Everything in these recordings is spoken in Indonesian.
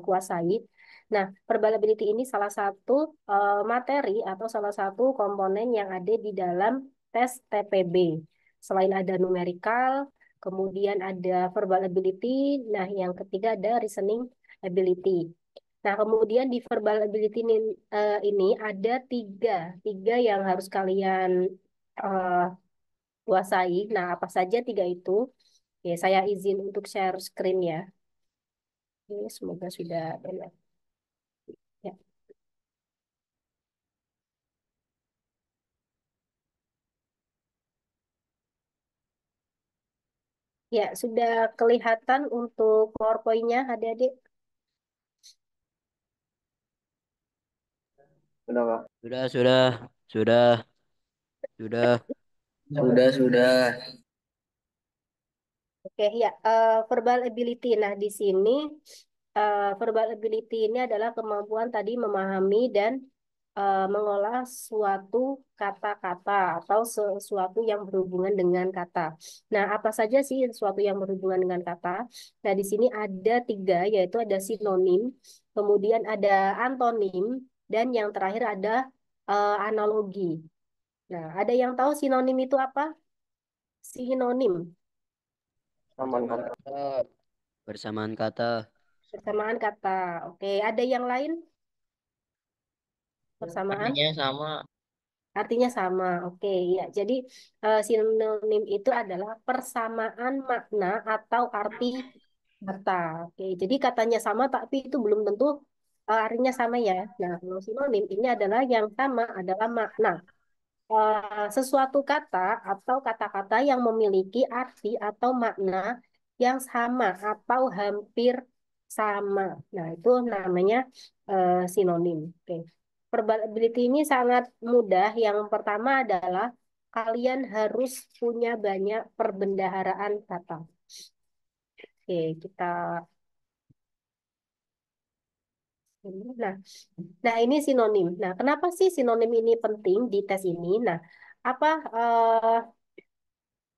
kuasai. Nah, probability ini salah satu materi atau salah satu komponen yang ada di dalam tes TPB. Selain ada numerical, kemudian ada verbal ability, nah yang ketiga ada reasoning ability. Nah, kemudian di verbal ability ini ada tiga yang harus kalian eh, kuasai. Nah, apa saja tiga itu? Oke, saya izin untuk share screen ya. Oke, semoga sudah enak. Ya. Ya, sudah kelihatan untuk PowerPoint-nya, adik-adik. Sudah, Kak. Sudah, sudah. Sudah. Oke, ya, verbal ability. Nah, di sini verbal ability ini adalah kemampuan tadi memahami dan mengolah suatu kata-kata atau sesuatu yang berhubungan dengan kata. Nah, apa saja sih sesuatu yang berhubungan dengan kata? Nah, di sini ada tiga, yaitu ada sinonim, kemudian ada antonim, dan yang terakhir ada analogi. Nah, ada yang tahu sinonim itu apa? Sinonim, Aman, Kak. Bersamaan kata. persamaan kata. Oke, ada yang lain? Persamaan? Artinya sama. Artinya sama. Oke, ya. Jadi sinonim itu adalah persamaan makna atau arti kata. Oke, jadi katanya sama tapi itu belum tentu artinya sama ya. Nah, kalau sinonim ini adalah yang sama adalah makna. Sesuatu kata atau kata-kata yang memiliki arti atau makna yang sama atau hampir sama. Nah, itu namanya sinonim. Oke. Probability ini sangat mudah. Yang pertama adalah kalian harus punya banyak perbendaharaan kata. Oke, kita nah, nah ini sinonim. Nah, kenapa sih sinonim ini penting di tes ini? Nah, apa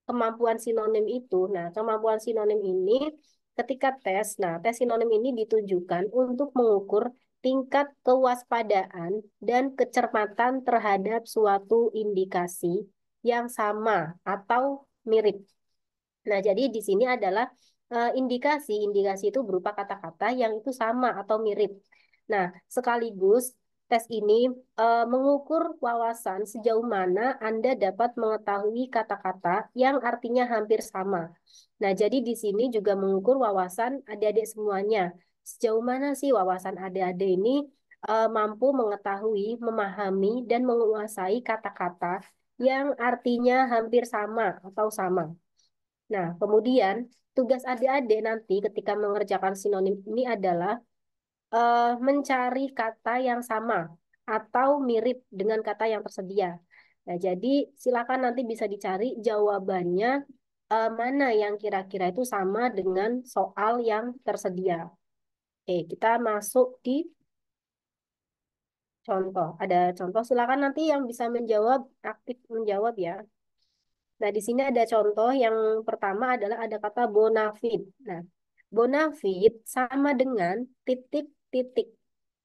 kemampuan sinonim itu? Nah, kemampuan sinonim ini ketika tes, nah tes sinonim ini ditujukan untuk mengukur tingkat kewaspadaan dan kecermatan terhadap suatu indikasi yang sama atau mirip. Nah, jadi di sini adalah indikasi. Indikasi itu berupa kata-kata yang itu sama atau mirip. Nah, sekaligus tes ini mengukur wawasan sejauh mana Anda dapat mengetahui kata-kata yang artinya hampir sama. Nah, jadi di sini juga mengukur wawasan adik-adik semuanya. Sejauh mana sih wawasan adik-adik ini mampu mengetahui, memahami, dan menguasai kata-kata yang artinya hampir sama atau sama. Nah, kemudian tugas adik-adik nanti ketika mengerjakan sinonim ini adalah mencari kata yang sama atau mirip dengan kata yang tersedia. Nah, jadi silakan nanti bisa dicari jawabannya mana yang kira-kira itu sama dengan soal yang tersedia. Oke, kita masuk di contoh. Ada contoh, silakan nanti yang bisa menjawab aktif menjawab ya. Nah, di sini ada contoh yang pertama adalah ada kata bonafit. Nah, bonafit sama dengan titik-titik.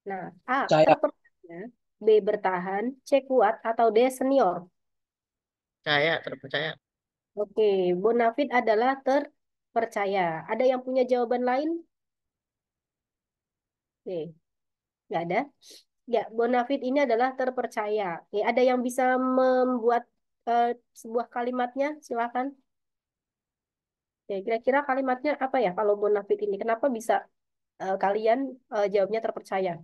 Nah, A Percaya. terpercaya, B bertahan, C kuat, atau D senior. Percaya, terpercaya. Oke, bonafit adalah terpercaya. Ada yang punya jawaban lain? Oke, nggak ada. Ya, bonafit ini adalah terpercaya. Oke, ada yang bisa membuat eh, sebuah kalimatnya? Silakan. Oke, kira-kira kalimatnya apa ya kalau bonafit ini? Kenapa bisa kalian jawabnya terpercaya?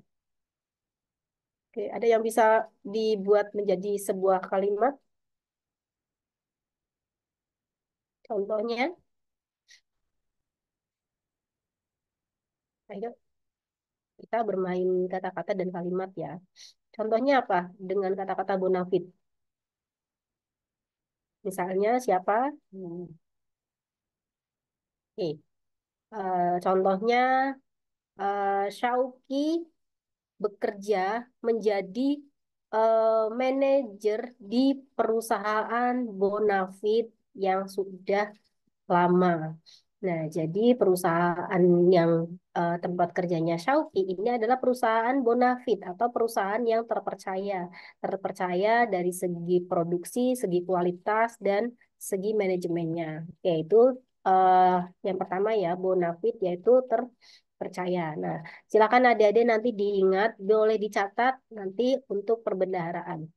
Oke, ada yang bisa dibuat menjadi sebuah kalimat? Contohnya, ayo kita bermain kata-kata dan kalimat ya. Contohnya apa dengan kata-kata bonafit? Misalnya siapa? Oke, contohnya Syauki bekerja menjadi manajer di perusahaan bonafit yang sudah lama. Nah, jadi perusahaan yang tempat kerjanya Syauqi ini adalah perusahaan bonafit atau perusahaan yang terpercaya. Terpercaya dari segi produksi, segi kualitas, dan segi manajemennya. Yaitu eh, yang pertama ya, bonafit yaitu terpercaya. Nah, silakan adik-adik nanti diingat, boleh dicatat nanti untuk perbendaharaan.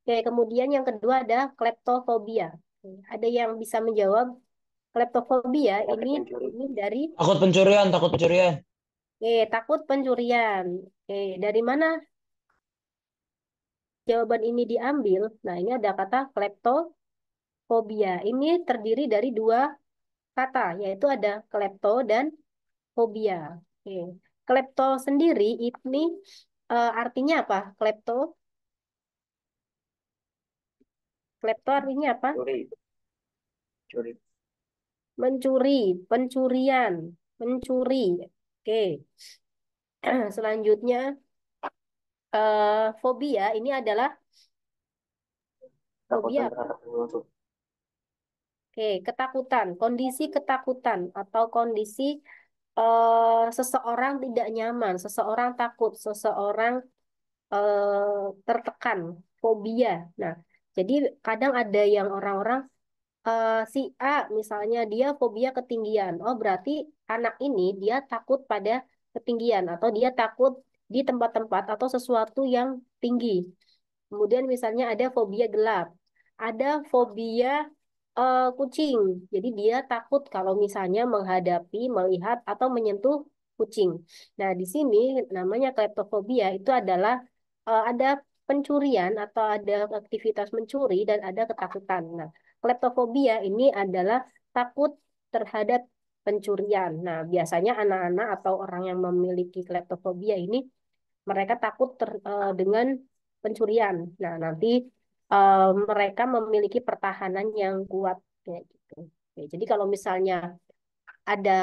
Oke, kemudian yang kedua ada kleptofobia. Ada yang bisa menjawab kleptofobia Penyakit ini mencuri. ini dari Takut pencurian, takut pencurian. takut pencurian. Dari mana jawaban ini diambil? Nah, ini ada kata kleptofobia. Ini terdiri dari dua kata, yaitu ada klepto dan fobia. Oke. Klepto sendiri ini artinya apa? Klepto artinya apa? Curi. Curi. Mencuri, pencurian, mencuri. Oke. Selanjutnya, fobia ini adalah fobia Takutan apa? terhadap penyusup. Oke, ketakutan, kondisi ketakutan atau kondisi seseorang tidak nyaman, seseorang takut, seseorang tertekan, fobia. Nah, jadi kadang ada yang orang-orang si A misalnya dia fobia ketinggian. Oh, berarti anak ini dia takut pada ketinggian atau dia takut di tempat-tempat atau sesuatu yang tinggi. Kemudian misalnya ada fobia gelap, ada fobia kucing. Jadi dia takut kalau misalnya menghadapi, melihat atau menyentuh kucing. Nah, di sini namanya kleptofobia itu adalah ada pencurian atau ada aktivitas mencuri dan ada ketakutan. Nah, kleptofobia ini adalah takut terhadap pencurian. Nah, biasanya anak-anak atau orang yang memiliki kleptofobia ini mereka takut dengan pencurian. Nah, nanti mereka memiliki pertahanan yang kuat kayak gitu. Oke, jadi kalau misalnya ada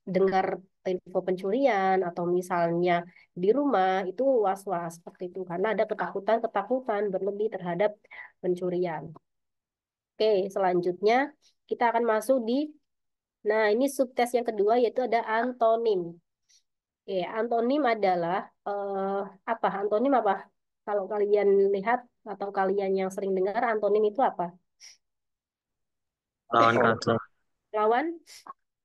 dengar info pencurian atau misalnya di rumah itu was-was seperti itu karena ada ketakutan-ketakutan berlebih terhadap pencurian. Oke, selanjutnya kita akan masuk di nah ini subtes yang kedua yaitu ada antonim. Oke, antonim adalah apa? Antonim apa? Kalau kalian lihat atau kalian yang sering dengar antonim itu apa? Lawan kata. Lawan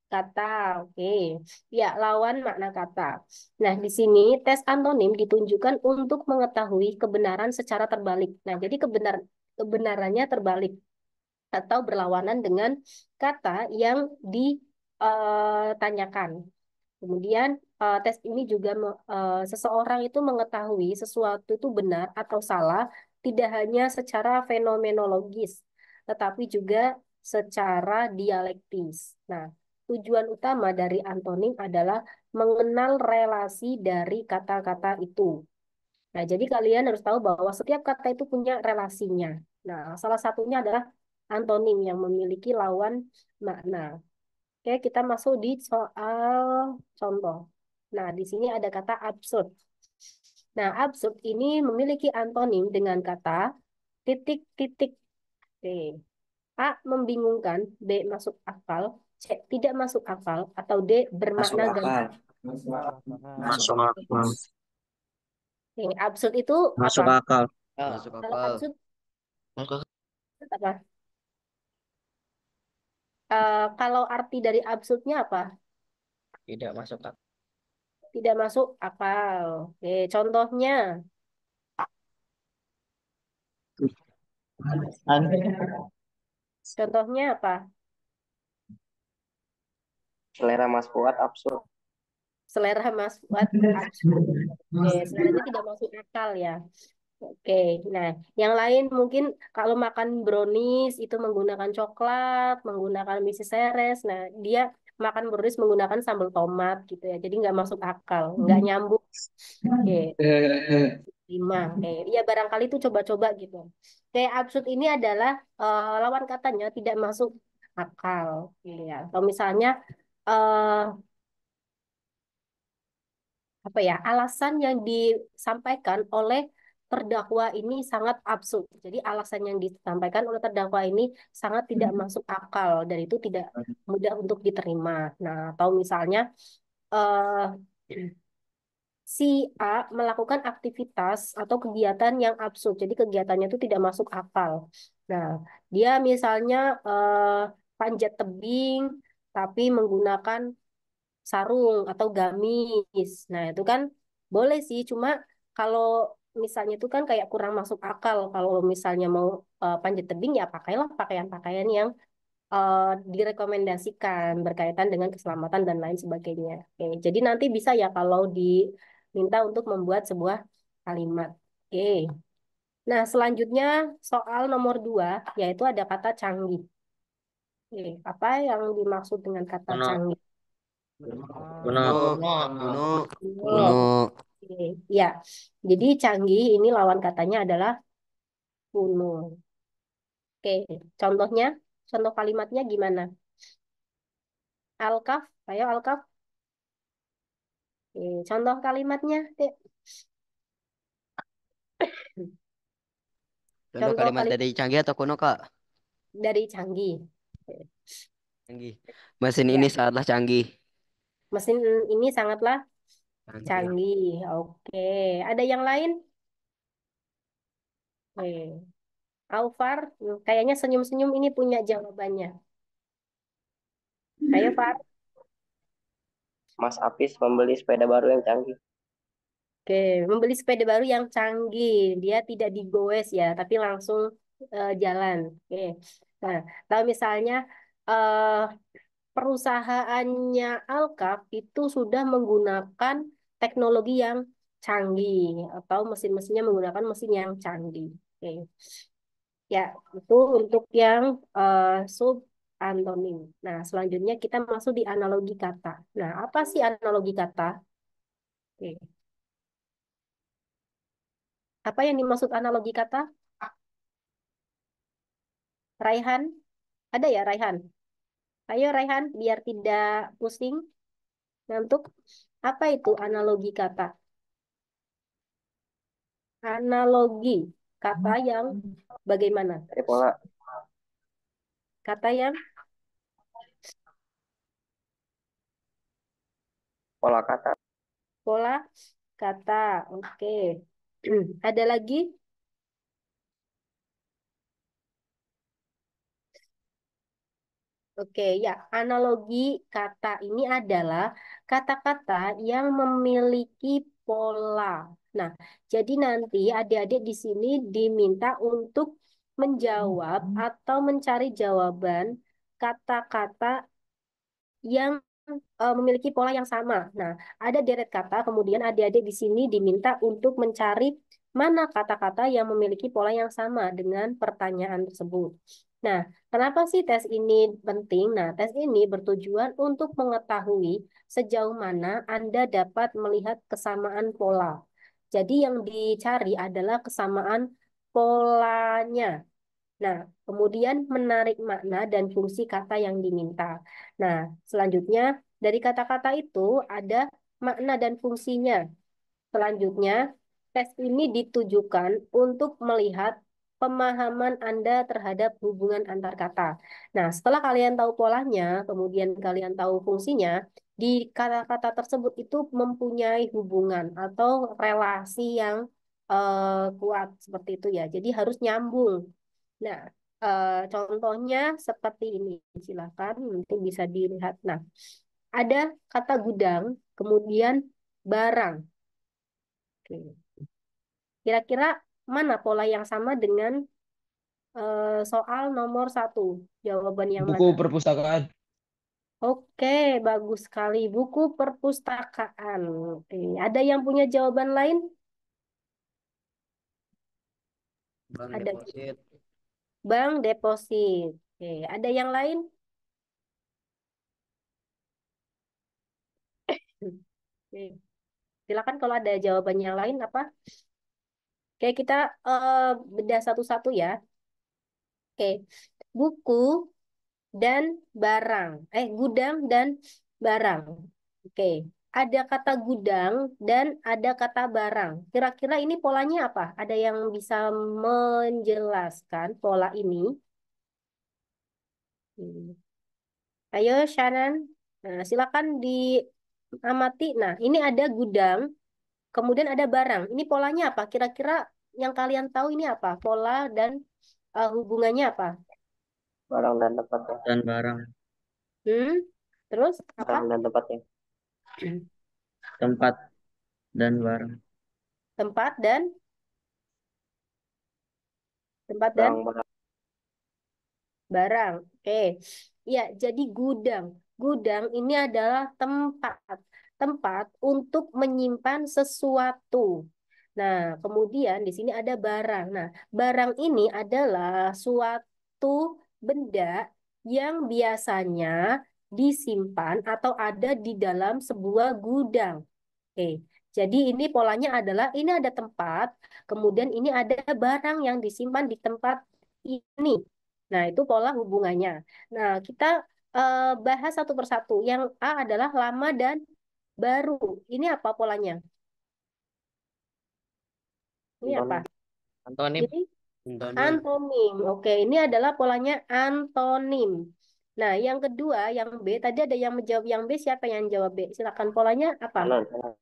kata. Oke. Ya, lawan makna kata. Nah, di sini tes antonim ditunjukkan untuk mengetahui kebenaran secara terbalik. Nah, jadi kebenarannya terbalik atau berlawanan dengan kata yang ditanyakan. Kemudian tes ini juga seseorang itu mengetahui sesuatu itu benar atau salah tidak hanya secara fenomenologis, tetapi juga secara dialektis. Nah, tujuan utama dari antonim adalah mengenal relasi dari kata-kata itu. Nah, jadi kalian harus tahu bahwa setiap kata itu punya relasinya. Nah, salah satunya adalah antonim yang memiliki lawan makna. Oke, kita masuk di soal contoh. Nah, di sini ada kata absurd. Nah, absurd ini memiliki antonim dengan kata titik-titik. Oke. A membingungkan, B masuk akal, C tidak masuk akal, atau D Masuk bermakna akal. ganjil. Masuk akal. Oke, absurd itu apa? Masuk akal. Masuk Kalau akal. absurd Masuk apa? Kalau arti dari absurdnya apa? Tidak masuk akal. Tidak masuk akal. Oke, contohnya. Contohnya apa? Selera Mas Fuad absurd. Selera Mas Fuad absurd. Oke, seleranya tidak masuk akal ya. Oke, nah yang lain mungkin kalau makan brownies itu menggunakan coklat, menggunakan misi seres. Nah dia makan brownies menggunakan sambal tomat gitu ya. Jadi nggak masuk akal, nggak nyambung. Oke, lima. Oke, ya barangkali itu coba-coba gitu. Oke, absurd ini adalah lawan katanya tidak masuk akal, gitu ya. Atau misalnya eh, apa ya alasan yang disampaikan oleh terdakwa ini sangat absurd. Jadi alasan yang disampaikan oleh terdakwa ini sangat tidak masuk akal dan itu tidak mudah untuk diterima. Nah, atau misalnya eh, si A melakukan aktivitas atau kegiatan yang absurd. Jadi kegiatannya itu tidak masuk akal. Nah, dia misalnya panjat tebing tapi menggunakan sarung atau gamis. Nah, itu kan boleh sih, cuma kalau misalnya itu kan kayak kurang masuk akal. Kalau misalnya mau panjat tebing ya pakailah pakaian-pakaian yang eh, direkomendasikan berkaitan dengan keselamatan dan lain sebagainya. Oke, jadi nanti bisa ya kalau diminta untuk membuat sebuah kalimat. Oke. Nah, selanjutnya soal nomor 2, yaitu ada kata canggih. Oke, apa yang dimaksud dengan kata Kuno, canggih? kuno, Kuno, kuno, kuno, Oh, kuno. oke. Ya, jadi canggih ini lawan katanya adalah kuno. Oke, contohnya, contoh kalimatnya gimana? Alkaf, ayo Alkaf. Oke, contoh kalimatnya, Dek. Contoh Contoh kalimat kalimat dari canggih atau kuno, Kak? dari canggih. Oke, Canggih. Mesin ini ya, sangatlah canggih. mesin ini sangatlah Canggih. canggih. Oke, ada yang lain? Oke, Aufar, kayaknya senyum-senyum ini punya jawabannya. Ayo, Far. Mas Apis membeli sepeda baru yang canggih. Oke, membeli sepeda baru yang canggih. Dia tidak digoes ya, tapi langsung jalan. Oke. Nah, kalau misalnya eh, perusahaannya Alkaf itu sudah menggunakan teknologi yang canggih atau mesin-mesinnya menggunakan mesin yang canggih. Oke. Ya, itu untuk yang sub antonim. Nah, selanjutnya kita masuk di analogi kata. Nah, apa sih analogi kata? Oke. Apa yang dimaksud analogi kata? Raihan? Ada ya Raihan? Ayo Raihan, biar tidak pusing, ngantuk. Apa itu analogi kata? Analogi kata yang bagaimana? Dari pola, Kata yang pola kata, pola kata. Oke. Ada lagi? Oke, ya. Analogi kata ini adalah kata-kata yang memiliki pola. Nah, jadi nanti adik-adik di sini diminta untuk menjawab atau mencari jawaban kata-kata yang memiliki pola yang sama. Nah, ada deret kata, kemudian adik-adik di sini diminta untuk mencari mana kata-kata yang memiliki pola yang sama dengan pertanyaan tersebut. Nah, kenapa sih tes ini penting? Nah, tes ini bertujuan untuk mengetahui sejauh mana Anda dapat melihat kesamaan pola. Jadi yang dicari adalah kesamaan polanya. Nah, kemudian menarik makna dan fungsi kata yang diminta. Nah, selanjutnya dari kata-kata itu ada makna dan fungsinya. Selanjutnya, tes ini ditujukan untuk melihat pemahaman Anda terhadap hubungan antar kata. Nah, setelah kalian tahu polanya, kemudian kalian tahu fungsinya, di kata-kata tersebut itu mempunyai hubungan atau relasi yang kuat seperti itu ya. Jadi harus nyambung. Nah, contohnya seperti ini. Silakan nanti bisa dilihat. Nah, ada kata gudang, kemudian barang. Oke. Kira-kira mana pola yang sama dengan soal nomor 1? Jawaban yang Buku mana? perpustakaan. Oke, bagus sekali. Buku perpustakaan. Oke, ada yang punya jawaban lain? Bank Ada. deposit. Bank deposit. Oke, ada yang lain? Oke, silakan kalau ada jawaban yang lain apa? Oke, kita bedah satu-satu ya. Oke, buku dan barang. Gudang dan barang. Oke, ada kata gudang dan ada kata barang. Kira-kira ini polanya apa? Ada yang bisa menjelaskan pola ini? Hmm. Ayo, Shannon. Nah, silakan amati. Nah, ini ada gudang, kemudian ada barang. Ini polanya apa? Kira-kira yang kalian tahu ini apa? Pola dan hubungannya apa? Barang dan tempatnya. Dan barang. Hmm? Terus apa? Barang dan tempatnya. Tempat dan barang. Tempat dan tempat dan Barang-barang. barang. Oke. Ya, jadi gudang. Gudang ini adalah tempat. Tempat untuk menyimpan sesuatu. Nah, kemudian di sini ada barang. Nah, barang ini adalah suatu benda yang biasanya disimpan atau ada di dalam sebuah gudang. Oke, jadi ini polanya adalah ini ada tempat, kemudian ini ada barang yang disimpan di tempat ini. Nah, itu pola hubungannya. Nah, kita bahas satu persatu. Yang A adalah lama dan baru. Ini apa polanya? Ini apa? Antonim. Antonim. Ini Antonim. antonim. Oke, ini adalah polanya antonim. Nah, yang kedua, yang B, tadi ada yang menjawab yang B, siapa yang jawab B? Silakan polanya apa? Kanan, kanan.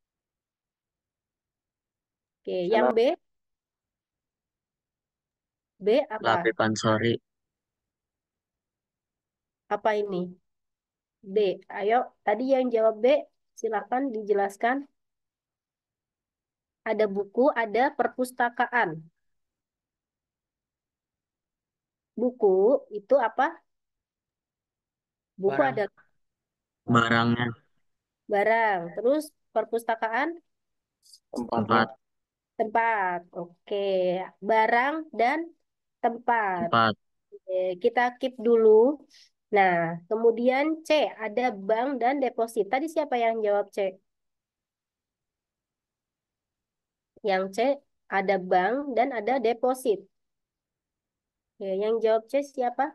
Oke, yang Kanan. B, B apa? Lapi Pansori. Apa ini? B. Ayo, tadi yang jawab B, silakan dijelaskan. Ada buku, ada perpustakaan. Buku itu apa? Buku Barang. ada Barangnya. barang. Terus perpustakaan, Tempatnya. Tempat. tempat. Oke, barang dan tempat. Tempat. Oke, kita keep dulu. Nah, kemudian C, ada bank dan deposit. Tadi siapa yang jawab C? Yang C, ada bank dan ada deposit. Oke, yang jawab C siapa?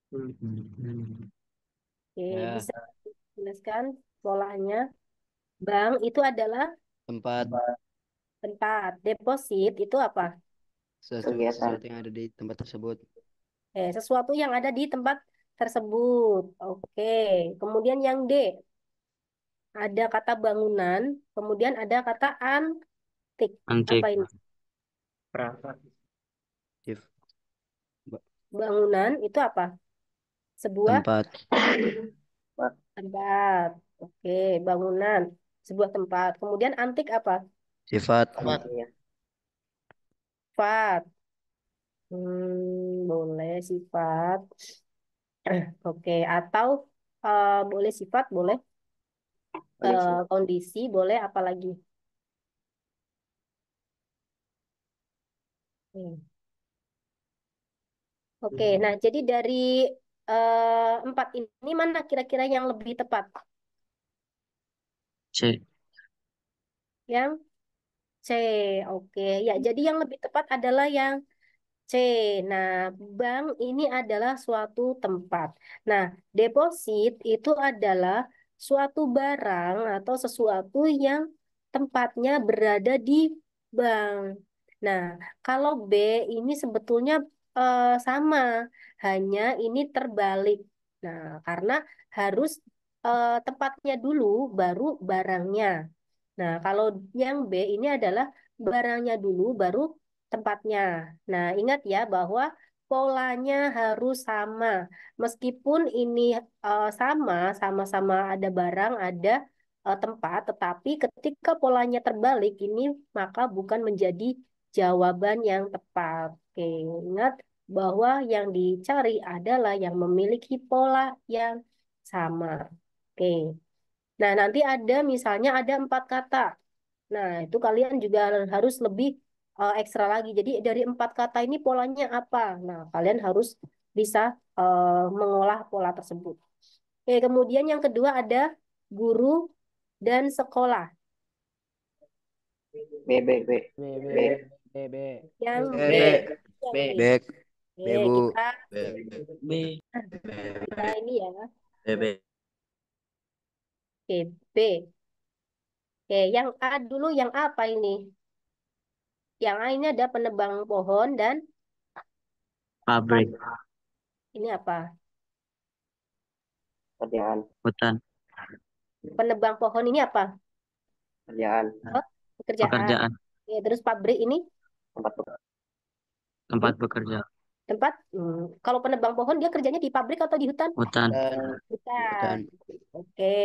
Oke, Ya, bisa jelaskan polanya. Bank itu adalah tempat tempat. Deposit itu apa? Kegiatan. sesuatu yang ada di tempat tersebut. Sesuatu yang ada di tempat tersebut. Oke. Kemudian yang D, ada kata bangunan, kemudian ada kata antik. Antik. Apa ini? Perangkat. If- ba- Bangunan itu apa? Sebuah Tempat. tempat. Oke, bangunan, sebuah tempat. Kemudian antik apa? Sifat. Tempatnya. Sifat. Boleh sifat. Oke, atau boleh sifat, boleh Kondisi. kondisi, boleh apa lagi? Hmm. Oke, nah jadi dari empat ini mana kira-kira yang lebih tepat? C. Yang C. Oke, ya jadi yang lebih tepat adalah yang C. Nah, bank ini adalah suatu tempat. Nah, deposit itu adalah suatu barang atau sesuatu yang tempatnya berada di bank. Nah, kalau B ini sebetulnya sama, hanya ini terbalik. Nah, karena harus tempatnya dulu baru barangnya. Nah, kalau yang B ini adalah barangnya dulu baru tempatnya. Nah, ingat ya bahwa polanya harus sama. Meskipun ini sama, sama-sama ada barang, ada tempat, tetapi ketika polanya terbalik ini maka bukan menjadi jawaban yang tepat. Oke, ingat bahwa yang dicari adalah yang memiliki pola yang sama. Oke. Nah, nanti ada misalnya ada empat kata. Nah, itu kalian juga harus lebih ekstra lagi. Jadi dari empat kata ini polanya apa? Nah, kalian harus bisa mengolah pola tersebut. Oke, kemudian yang kedua ada guru dan sekolah. B, B, B. B, B, B. B, B. Yang B, B, B. yang B. B. Bek. B, Oke, Bu. B. kita ini ya. B. B. Oke, B. Oke, yang A dulu, yang A apa ini? Yang A ini ada penebang pohon dan apa? Pabrik. Ini apa? Kerjaan. Hutan. Penebang pohon ini apa? Kerjaan. Oh, pekerjaan. Pekerjaan. Oke, terus pabrik ini Tempat bekerja. Tempat bekerja. tempat. Kalau penebang pohon dia kerjanya di pabrik atau di hutan? Hutan. Hutan. Hutan. Oke.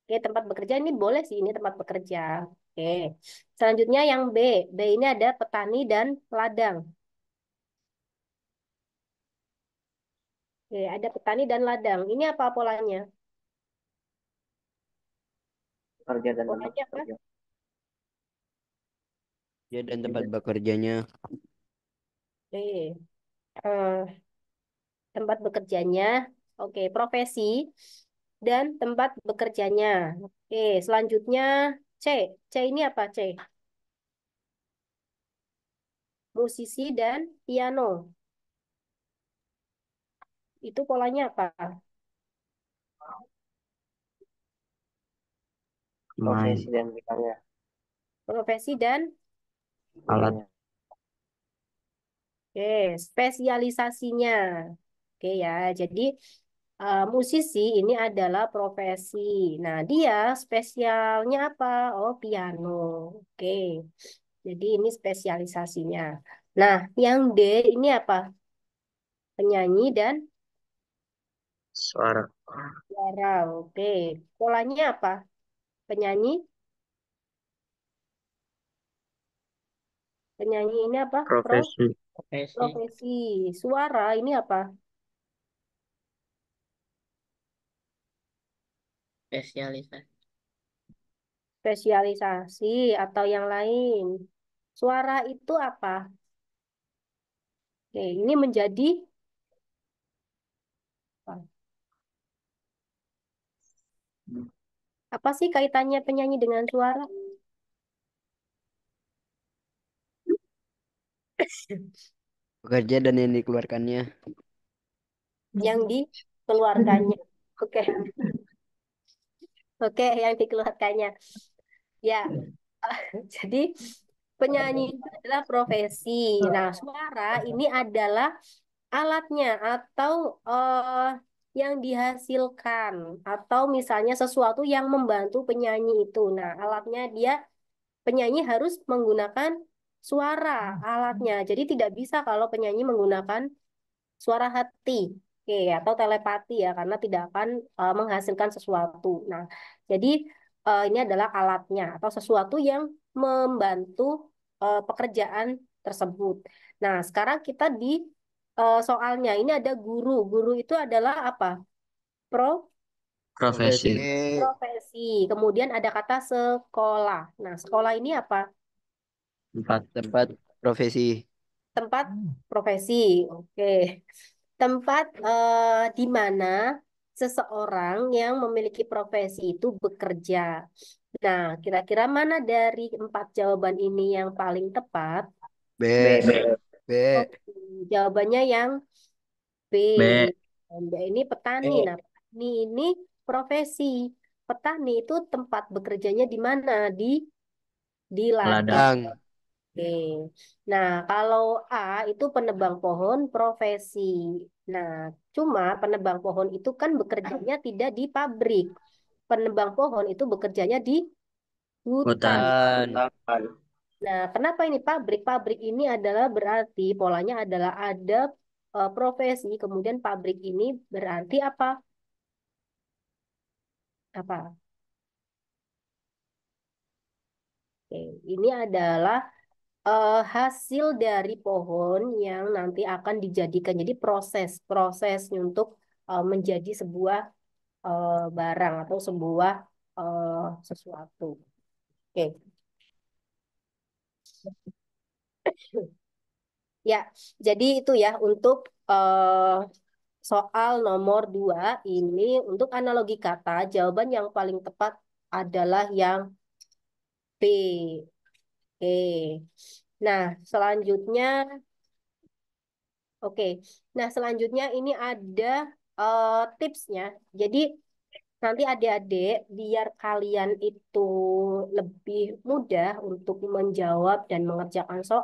Oke, tempat bekerja ini boleh sih, ini tempat bekerja. Oke. Selanjutnya yang B. B ini ada petani dan ladang. Oke, ada petani dan ladang. Ini apa polanya? Kerja dan tempat Polanya apa? bekerja. Dia dan tempat bekerjanya. Oke. Eh, tempat bekerjanya. Oke, profesi dan tempat bekerjanya. Oke, selanjutnya C. C ini apa C? Musisi dan piano. Itu polanya apa? Main. Profesi dan bidangnya. Profesi dan Alat. Bidangnya. oke, spesialisasinya. Oke ya, jadi musisi ini adalah profesi. Nah, dia spesialnya apa? Oh, piano. Oke, jadi ini spesialisasinya. Nah, yang D ini apa? Penyanyi dan Suara. suara. Oke, polanya apa? Penyanyi, penyanyi ini apa? Profesi. Profesi. Suara ini apa? Spesialisasi atau yang lain. Suara itu apa? Oke, ini menjadi apa sih kaitannya penyanyi dengan suara? Bekerja dan yang dikeluarkannya. Yang dikeluarkannya. Oke, oke, yang dikeluarkannya. Ya, jadi penyanyi itu adalah profesi. Nah, suara ini adalah alatnya atau yang dihasilkan atau misalnya sesuatu yang membantu penyanyi itu. Nah, alatnya dia penyanyi harus menggunakan suara alatnya. Jadi tidak bisa kalau penyanyi menggunakan suara hati, oke, atau telepati ya, karena tidak akan menghasilkan sesuatu. Nah, jadi ini adalah alatnya atau sesuatu yang membantu pekerjaan tersebut. Nah, sekarang kita di soalnya ini ada guru. Guru itu adalah apa? Pro Profesi. profesi. Kemudian ada kata sekolah. Nah, sekolah ini apa? Tempat. Tempat profesi. Tempat profesi. Oke. Tempat di mana seseorang yang memiliki profesi itu bekerja. Nah, kira-kira mana dari empat jawaban ini yang paling tepat? B. B. B. Oke, jawabannya yang B. B. B ini petani. B. Nah, petani ini profesi. Petani itu tempat bekerjanya di mana? Di ladang. Ladang. Tang. Oke. Nah, kalau A itu penebang pohon profesi. Nah, cuma penebang pohon itu kan bekerjanya tidak di pabrik. Penebang pohon itu bekerjanya di hutan. Hutan. Tan. Hutan. Nah, kenapa ini pabrik? Pabrik ini adalah berarti polanya adalah ada profesi, kemudian pabrik ini berarti apa? Apa? Oke, ini adalah hasil dari pohon yang nanti akan dijadikan jadi proses untuk menjadi sebuah barang atau sebuah sesuatu. Oke, ya. Jadi itu ya untuk soal nomor 2 ini untuk analogi kata jawaban yang paling tepat adalah yang B. Oke. Nah, selanjutnya oke. Nah, selanjutnya ini ada tipsnya. Jadi nanti adik-adik biar kalian itu lebih mudah untuk menjawab dan mengerjakan soal.